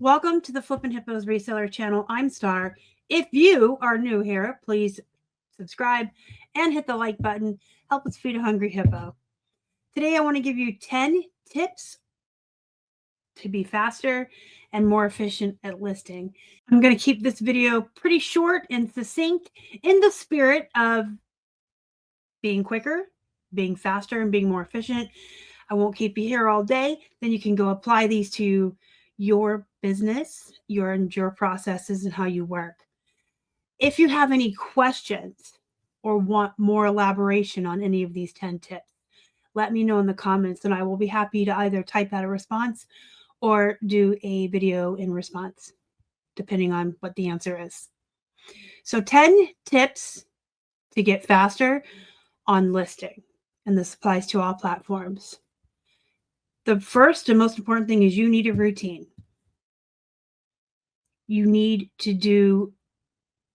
Welcome to the Flippin' Hippos reseller channel. I'm Star. If you are new here, please subscribe and hit the like button. Help us feed a hungry hippo. Today, I want to give you 10 tips to be faster and more efficient at listing. I'm going to keep this video pretty short and succinct in the spirit of being quicker, being faster, and being more efficient. I won't keep you here all day. Then you can go apply these to your business, your processes, and how you work. If you have any questions or want more elaboration on any of these 10 tips, let me know in the comments and I will be happy to either type out a response or do a video in response, depending on what the answer is. So 10 tips to get faster on listing, and this applies to all platforms. The first and most important thing is you need a routine. You need to do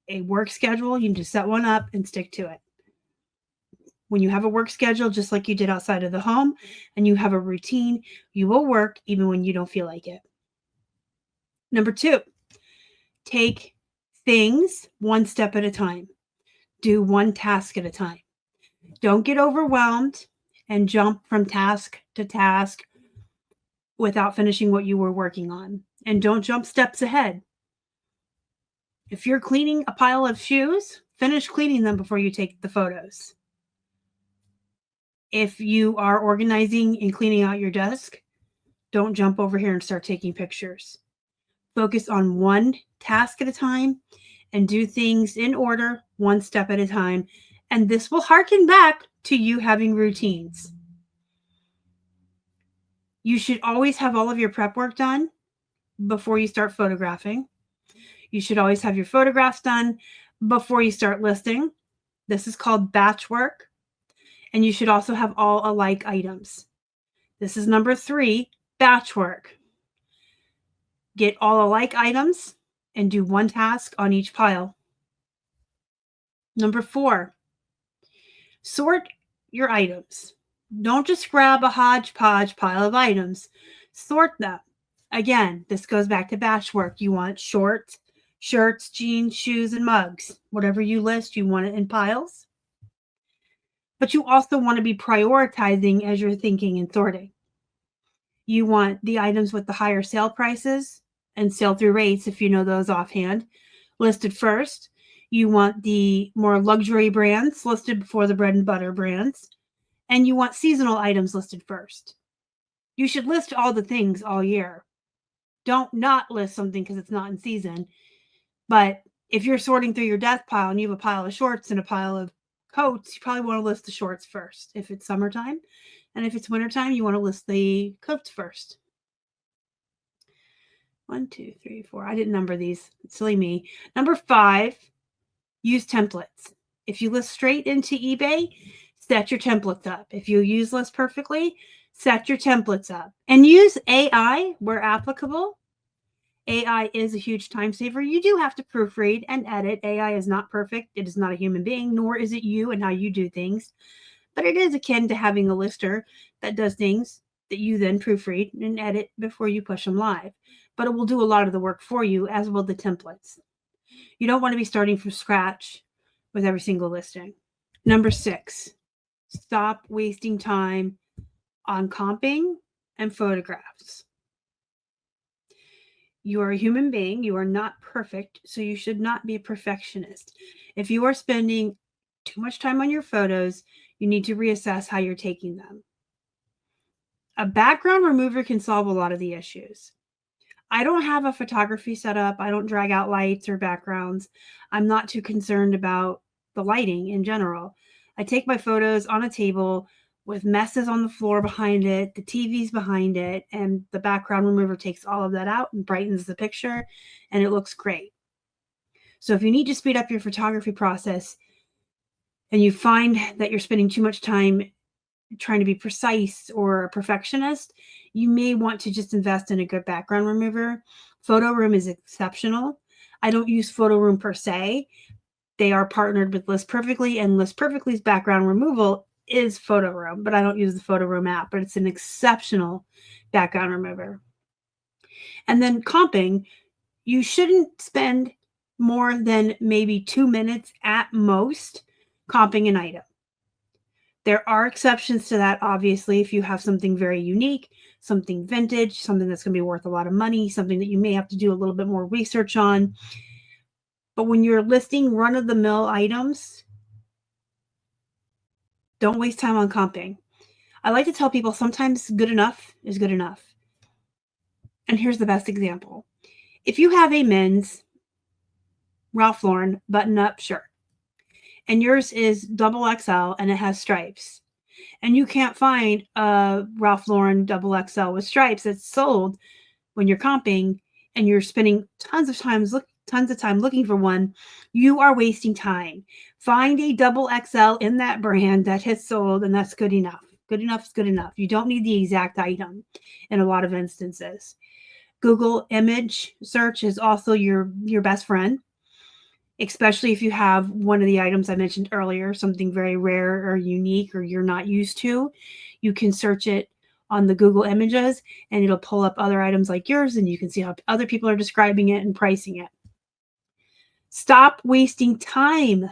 a work schedule. You need to set one up and stick to it. When you have a work schedule, just like you did outside of the home, and you have a routine, you will work even when you don't feel like it. Number 2, take things one step at a time. Do one task at a time. Don't get overwhelmed and jump from task to task without finishing what you were working on. And don't jump steps ahead. If you're cleaning a pile of shoes, finish cleaning them before you take the photos. If you are organizing and cleaning out your desk, don't jump over here and start taking pictures. Focus on one task at a time and do things in order, one step at a time. And this will harken back to you having routines. You should always have all of your prep work done before you start photographing. You should always have your photographs done before you start listing. This is called batch work. And you should also have all alike items. This is number 3, batch work. Get all alike items and do one task on each pile. Number 4, sort your items. Don't just grab a hodgepodge pile of items. Sort them. Again, this goes back to batch work. You want shorts, shirts, jeans, shoes, and mugs. Whatever you list, you want it in piles. But you also want to be prioritizing as you're thinking and sorting. You want the items with the higher sale prices and sale through rates, if you know those offhand, listed first. You want the more luxury brands listed before the bread and butter brands. And you want seasonal items listed first. You should list all the things all year. Don't not list something because it's not in season. But if you're sorting through your desk pile and you have a pile of shorts and a pile of coats, you probably want to list the shorts first if it's summertime. And if it's wintertime, you want to list the coats first. 1, 2, 3, 4. I didn't number these. Silly me. Number 5, use templates. If you list straight into eBay, set your templates up. If you use list perfectly, set your templates up. And use AI where applicable. AI is a huge time saver. You do have to proofread and edit. AI is not perfect. It is not a human being, nor is it you and how you do things. But it is akin to having a lister that does things that you then proofread and edit before you push them live. But it will do a lot of the work for you, as will the templates. You don't want to be starting from scratch with every single listing. Number 6, stop wasting time on comping and photographs. You are a human being. You are not perfect, so you should not be a perfectionist. If you are spending too much time on your photos, you need to reassess how you're taking them. A background remover can solve a lot of the issues. I don't have a photography setup. I don't drag out lights or backgrounds. I'm not too concerned about the lighting in general. I take my photos on a table with messes on the floor behind it, the TV's behind it, and the background remover takes all of that out and brightens the picture, and it looks great. So if you need to speed up your photography process and you find that you're spending too much time trying to be precise or a perfectionist, you may want to just invest in a good background remover. Photo Room is exceptional. I don't use Photo Room per se. They are partnered with List Perfectly, and List Perfectly's background removal is Photo Room, but I don't use the Photo Room app, but it's an exceptional background remover. And then comping, you shouldn't spend more than maybe 2 minutes at most comping an item. There are exceptions to that, obviously, if you have something very unique, something vintage, something that's going to be worth a lot of money, something that you may have to do a little bit more research on. But when you're listing run-of-the-mill items, don't waste time on comping. I like to tell people sometimes good enough is good enough. And here's the best example. If you have a men's Ralph Lauren button-up shirt, and yours is double XL and it has stripes, and you can't find a Ralph Lauren double XL with stripes that's sold when you're comping, and you're spending tons of time looking for one, you are wasting time. Find a double XL in that brand that has sold, and that's good enough. Good enough is good enough. You don't need the exact item in a lot of instances. Google image search is also your best friend, especially if you have one of the items I mentioned earlier, something very rare or unique or you're not used to. You can search it on the Google images and it'll pull up other items like yours, and you can see how other people are describing it and pricing it. Stop wasting time.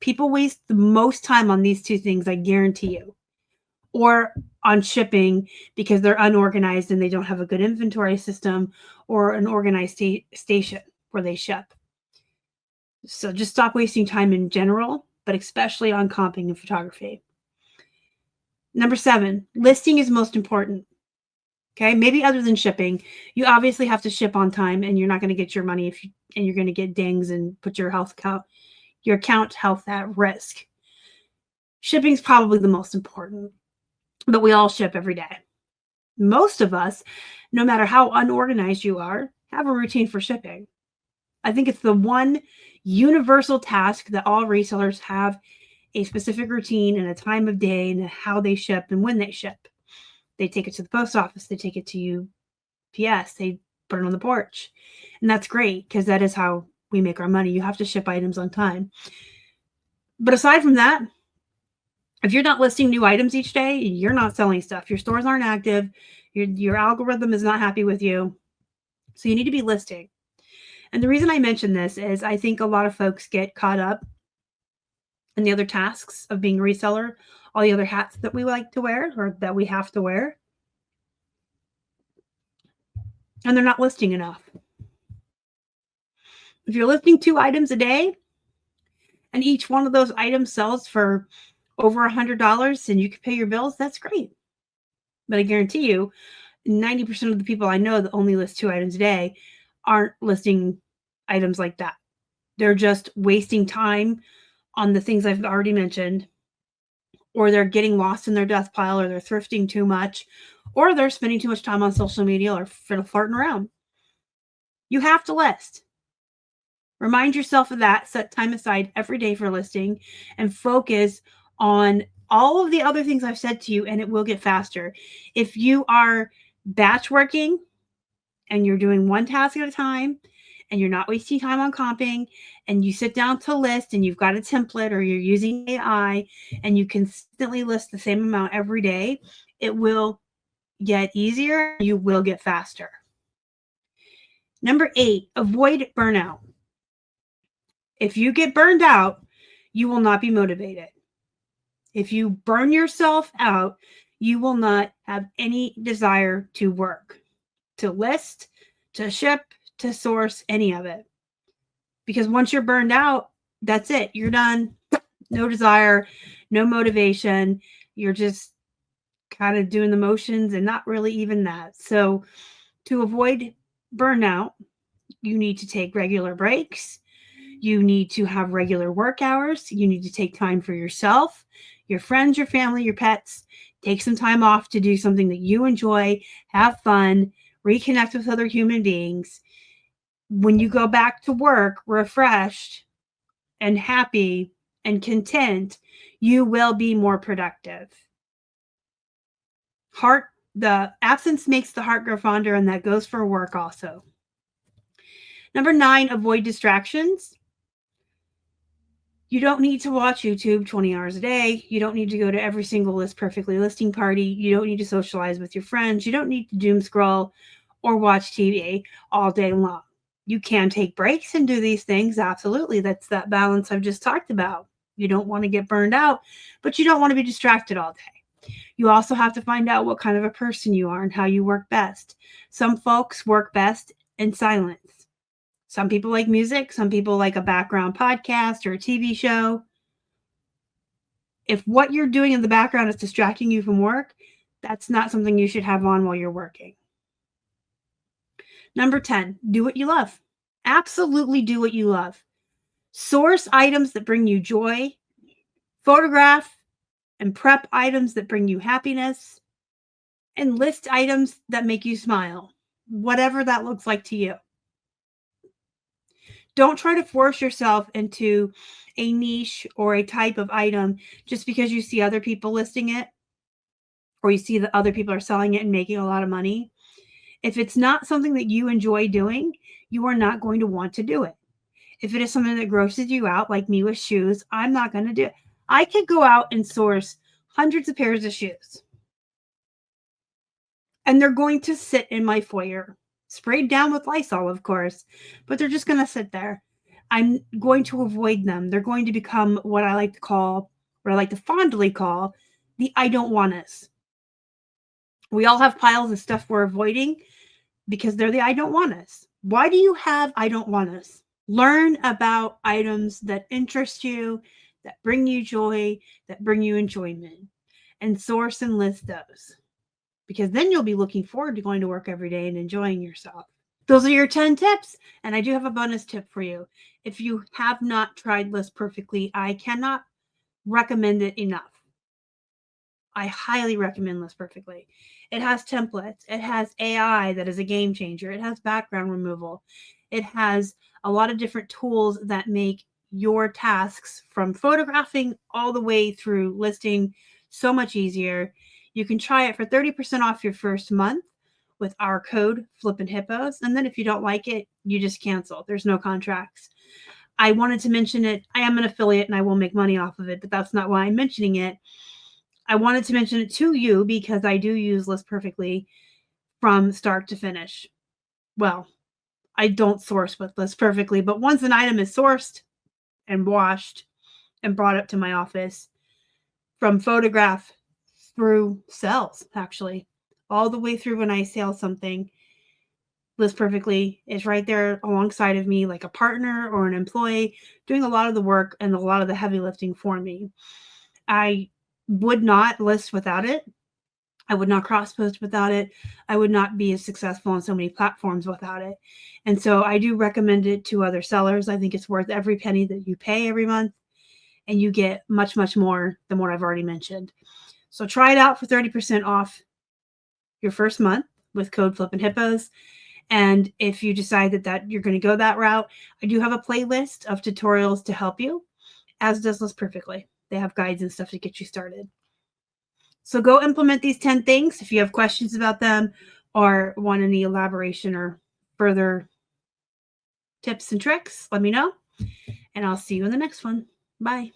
People waste the most time on these two things, I guarantee you. Or on shipping because they're unorganized and they don't have a good inventory system or an organized station where they ship. So just stop wasting time in general, but especially on comping and photography. Number 7, listing is most important. Okay, maybe other than shipping, you obviously have to ship on time, and you're not going to get your money and you're going to get dings and put your account health at risk. Shipping is probably the most important, but we all ship every day. Most of us, no matter how unorganized you are, have a routine for shipping. I think it's the one universal task that all resellers have, a specific routine and a time of day and how they ship and when they ship. They take it to the post office. They take it to UPS. They put it on the porch. And that's great because that is how we make our money. You have to ship items on time. But aside from that, if you're not listing new items each day, you're not selling stuff. Your stores aren't active. Your algorithm is not happy with you. So you need to be listing. And the reason I mention this is I think a lot of folks get caught up in the other tasks of being a reseller, all the other hats that we like to wear or that we have to wear. And they're not listing enough. If you're listing 2 items a day and each one of those items sells for over $100 and you can pay your bills, that's great. But I guarantee you, 90% of the people I know that only list 2 items a day aren't listing items like that. They're just wasting time on the things I've already mentioned, or they're getting lost in their death pile, or they're thrifting too much, or they're spending too much time on social media or flirting around. You have to list. Remind yourself of that. Set time aside every day for listing and focus on all of the other things I've said to you, and it will get faster. If you are batch working and you're doing one task at a time and you're not wasting time on comping and you sit down to list and you've got a template or you're using AI and you consistently list the same amount every day, it will get easier. You will get faster. Number 8, avoid burnout. If you get burned out, you will not be motivated. If you burn yourself out, you will not have any desire to work, to list, to ship, to source, any of it. Because once you're burned out, that's it. You're done. No desire, no motivation. You're just kind of doing the motions and not really even that. So to avoid burnout, you need to take regular breaks. You need to have regular work hours. You need to take time for yourself, your friends, your family, your pets. Take some time off to do something that you enjoy, have fun, reconnect with other human beings. When you go back to work refreshed and happy and content, you will be more productive. The absence makes the heart grow fonder, and that goes for work also. Number 9, avoid distractions. You don't need to watch YouTube 20 hours a day. You don't need to go to every single List Perfectly listing party. You don't need to socialize with your friends. You don't need to doom scroll or watch TV all day long. You can take breaks and do these things. Absolutely. That's that balance I've just talked about. You don't want to get burned out, but you don't want to be distracted all day. You also have to find out what kind of a person you are and how you work best. Some folks work best in silence. Some people like music. Some people like a background podcast or a TV show. If what you're doing in the background is distracting you from work, that's not something you should have on while you're working. Number 10, do what you love. Absolutely do what you love. Source items that bring you joy. Photograph and prep items that bring you happiness. And list items that make you smile, whatever that looks like to you. Don't try to force yourself into a niche or a type of item just because you see other people listing it or you see that other people are selling it and making a lot of money. If it's not something that you enjoy doing, you are not going to want to do it. If it is something that grosses you out, like me with shoes, I'm not going to do it. I could go out and source hundreds of pairs of shoes, and they're going to sit in my foyer, sprayed down with Lysol, of course, but they're just going to sit there. I'm going to avoid them. They're going to become what I like to fondly call the I don't want us. We all have piles of stuff we're avoiding because they're the I don't want us. Why do you have I don't want us? Learn about items that interest you, that bring you joy, that bring you enjoyment, and source and list those. Because then you'll be looking forward to going to work every day and enjoying yourself. Those are your 10 tips. And I do have a bonus tip for you. If you have not tried List Perfectly, I cannot recommend it enough. I highly recommend List Perfectly. It has templates. It has AI that is a game changer. It has background removal. It has a lot of different tools that make your tasks from photographing all the way through listing so much easier. You can try it for 30% off your first month with our code flippinhippos. And then if you don't like it, you just cancel. There's no contracts. I wanted to mention it. I am an affiliate and I will make money off of it, but that's not why I'm mentioning it. I wanted to mention it to you because I do use List Perfectly from start to finish. Well, I don't source with List Perfectly, but once an item is sourced and washed and brought up to my office, from photograph through sales, actually, all the way through when I sell something, List Perfectly is right there alongside of me like a partner or an employee doing a lot of the work and a lot of the heavy lifting for me. I would not list without it. I would not cross post without it. I would not be as successful on so many platforms without it. And so I do recommend it to other sellers. I think it's worth every penny that you pay every month, and you get much, much more than what I've already mentioned. So try it out for 30% off your first month with code flippinhippos. And if you decide that you're going to go that route, I do have a playlist of tutorials to help you, as does List Perfectly. They have guides and stuff to get you started. So go implement these 10 things. If you have questions about them or want any elaboration or further tips and tricks, let me know. And I'll see you in the next one. Bye.